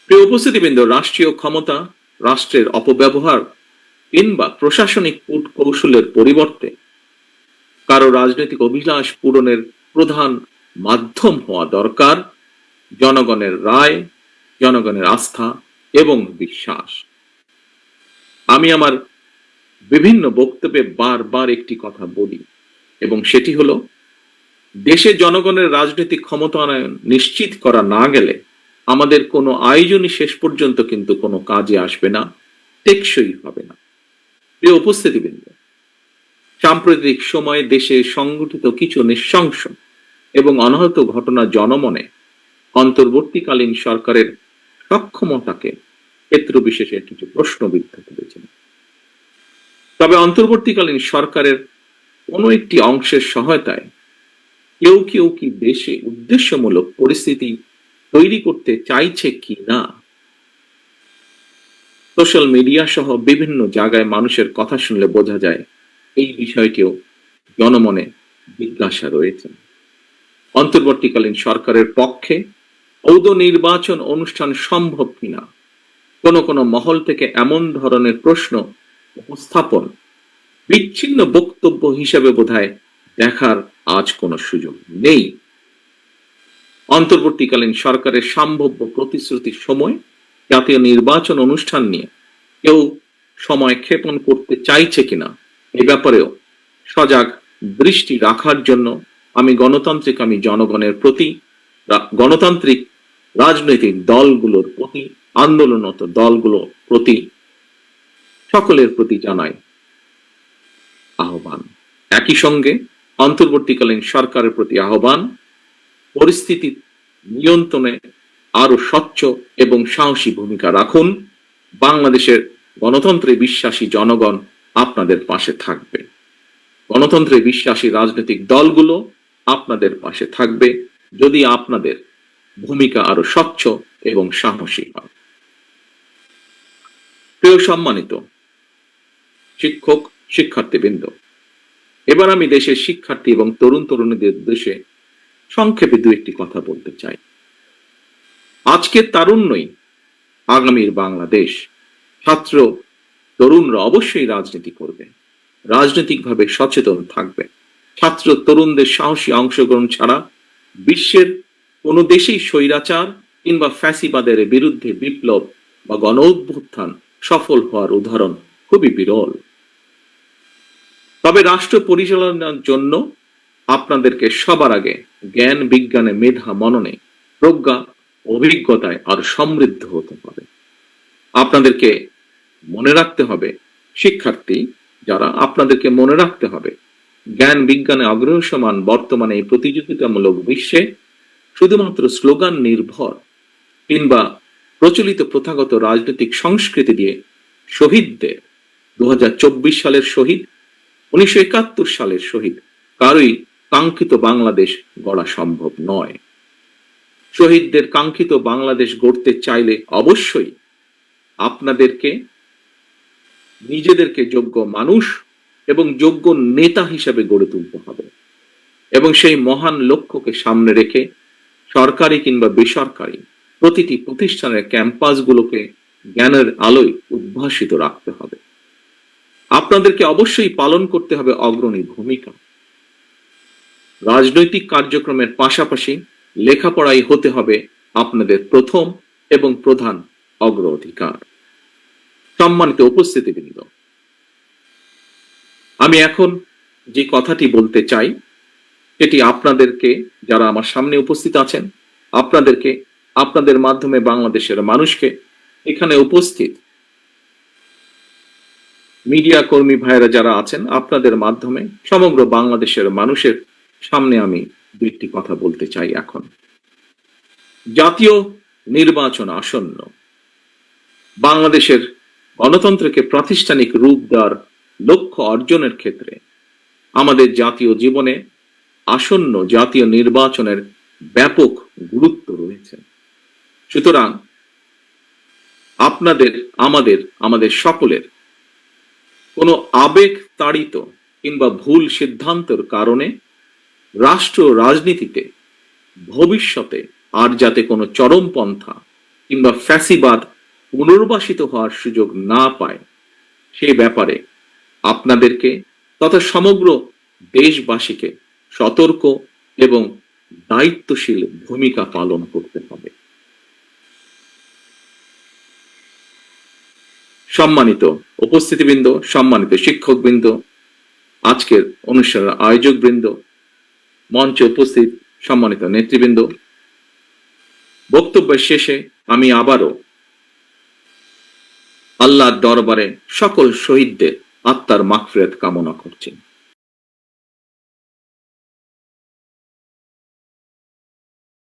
প্রিয় উপস্থিতিবৃন্দ, রাষ্ট্রীয় ক্ষমতা, রাষ্ট্রের অপব্যবহার কিংবা প্রশাসনিক কৌশলের পরিবর্তে কারো রাজনৈতিক অভিলাষ পূরণের প্রধান মাধ্যম হওয়া দরকার জনগণের রায়, জনগণের আস্থা এবং বিশ্বাস। আমি আমার বিভিন্ন বক্তব্যে বারবার একটি কথা বলি, এবং সেটি হলো, দেশে জনগণের রাজনৈতিক ক্ষমতায়ন নিশ্চিত করা না গেলে আমাদের কোনো আয়োজনই শেষ পর্যন্ত কিন্তু কোনো কাজে আসবে না, টেকসই হবে না। প্রিয় উপস্থিতিবৃন্দ, সাম্প্রতিক সময়ে দেশে সংঘটিত কিছু নৃশংস এবং অনাহত ঘটনা জনমনে অন্তর্বর্তীকালীন সরকারের সক্ষমতাকে ক্ষেত্র বিশেষে কিছু প্রশ্নবিদ্ধ করেছে। তবে অন্তর্বর্তীকালীন সরকারের কোনো একটি অংশের সহায়তায় কেউ কেউ কি দেশে উদ্দেশ্যমূলক পরিস্থিতি তৈরি করতে চাইছে কি না, সোশ্যাল মিডিয়া সহ বিভিন্ন জায়গায় মানুষের কথা শুনলে বোঝা যায় এই বিষয়টিও জনমনে জিজ্ঞাসা রয়েছে। অন্তর্বর্তীকালীন সরকারের পক্ষে ঔদ নির্বাচন অনুষ্ঠান সম্ভব কিনা কোন কোন মহল থেকে এমন ধরনের প্রশ্ন উপস্থাপন বিচ্ছিন্ন বক্তব্য হিসেবে বোধহয় দেখার আজ কোনো সুযোগ নেই। অন্তর্বর্তীকালীন সরকারের সম্ভাব্য প্রতিশ্রুতির সময় জাতীয় নির্বাচন অনুষ্ঠান নিয়ে কেউ সময় ক্ষেপণ করতে চাইছে কিনা এ ব্যাপারেও সজাগ দৃষ্টি রাখার জন্য আমি জনগণের প্রতি, গণতান্ত্রিক রাজনৈতিক দলগুলোর প্রতি, আন্দোলনরত দলগুলোর প্রতি, সকলের প্রতি জানাই আহ্বান। একই সঙ্গে অন্তর্বর্তীকালীন সরকারের প্রতি আহ্বান, পরিস্থিতি নিয়ন্ত্রণে আরো স্বচ্ছ এবং সাহসী ভূমিকা রাখুন। বাংলাদেশের গণতন্ত্রে বিশ্বাসী জনগণ আপনাদের পাশে থাকবে, গণতন্ত্রে বিশ্বাসী রাজনৈতিক দলগুলো আপনাদের পাশে থাকবে যদি আপনাদের ভূমিকা আরো স্বচ্ছ এবং সাহসী হয়। প্রিয় সম্মানিত শিক্ষক, শিক্ষার্থীবৃন্দ, এবার আমি দেশের শিক্ষার্থী এবং তরুণ তরুণীদের উদ্দেশ্যে সংক্ষেপে দু একটি কথা বলতে চাই। আজকের তারুণ্যই আগামীর বাংলাদেশ। ছাত্র তরুণরা অবশ্যই রাজনীতি করবে, রাজনৈতিকভাবে সচেতন থাকবে। ছাত্র তরুণদের সাহসী অংশগ্রহণ ছাড়া বিশ্বের কোনো দেশেই স্বৈরাচার কিংবা ফ্যাসিবাদের বিরুদ্ধে বিপ্লব বা গণ অভ্যুত্থান সফল হওয়ার উদাহরণ খুবই বিরল। তবে রাষ্ট্র পরিচালনার জন্য আপনাদেরকে সবার আগে জ্ঞান, বিজ্ঞানে, মেধা, মননে, প্রজ্ঞা, অভিজ্ঞতায় আর সমৃদ্ধ হতে হবে। আপনাদেরকে মনে রাখতে হবে, শিক্ষার্থী যারা, আপনাদেরকে মনে রাখতে হবে জ্ঞান বিজ্ঞানে অগ্রসমান বর্তমানে এই প্রতিযোগিতামূলক বিশ্বে শুধুমাত্র স্লোগান নির্ভর কিংবা প্রচলিত প্রথাগত রাজনৈতিক সংস্কৃতি দিয়ে শহীদদের 2024 সালের শহীদ, 1971 সালের শহীদ কারোই কাঙ্ক্ষিত বাংলাদেশ গড়া সম্ভব নয়। শহীদদের কাঙ্ক্ষিত বাংলাদেশ গড়তে চাইলে অবশ্যই আপনাদেরকে নিজেদেরকে যোগ্য মানুষ এবং যোগ্য নেতা হিসেবে গড়ে তুলতে হবে, এবং সেই মহান লক্ষ্যকে সামনে রেখে সরকারি কিংবা বেসরকারি প্রতিটি প্রতিষ্ঠানের ক্যাম্পাসগুলোকে জ্ঞানের আলোয় উদ্ভাসিত রাখতে হবে। আপনাদেরকে অবশ্যই পালন করতে হবে অগ্রণী ভূমিকা। রাজনৈতিক কার্যক্রমের পাশাপাশি লেখাপড়াই হতে হবে আপনাদের প্রথম এবং প্রধান অগ্রাধিকার। সম্মানিত উপস্থিতিবৃন্দ, আমি এখন যে কথাটি বলতে চাই সেটি আপনাদেরকে, যারা আমার সামনে উপস্থিত আছেন, আপনাদেরকে, আপনাদের মাধ্যমে বাংলাদেশের মানুষকে, এখানে উপস্থিত মিডিয়া কর্মী ভাইয়েরা যারা আছেন, আপনাদের মাধ্যমে সমগ্র বাংলাদেশের মানুষের সামনে আমি দুইটি কথা বলতে চাই। এখন জাতীয় নির্বাচন আসন্ন। বাংলাদেশের গণতন্ত্রকে প্রাতিষ্ঠানিক রূপ দেওয়ার লক্ষ্য অর্জনের ক্ষেত্রে আমাদের জাতীয় জীবনে আসন্ন জাতীয় নির্বাচনের ব্যাপক গুরুত্ব রয়েছে। সুতরাং আপনাদের, আমাদের সকলের কোনো আবেগ তাড়িত কিংবা ভুল সিদ্ধান্তের কারণে রাষ্ট্র রাজনীতিতে ভবিষ্যতে আর যাতে কোনো চরমপন্থা কিংবা ফ্যাসিবাদ পুনর্বাসিত হওয়ার সুযোগ না পায়, সে ব্যাপারে আপনাদেরকে তথা সমগ্র দেশবাসীকে সতর্ক এবং দায়িত্বশীল ভূমিকা পালন করতে হবে। সম্মানিত উপস্থিতিবৃন্দ, সম্মানিত শিক্ষকবৃন্দ, আজকের অনুষ্ঠানের আয়োজকবৃন্দ, মঞ্চে উপস্থিত সম্মানিত নেতৃবৃন্দ, বক্তব্যের শেষে আমি আবারও আল্লাহর দরবারে সকল শহীদদের আত্মার মাগফিরাত কামনা করছি।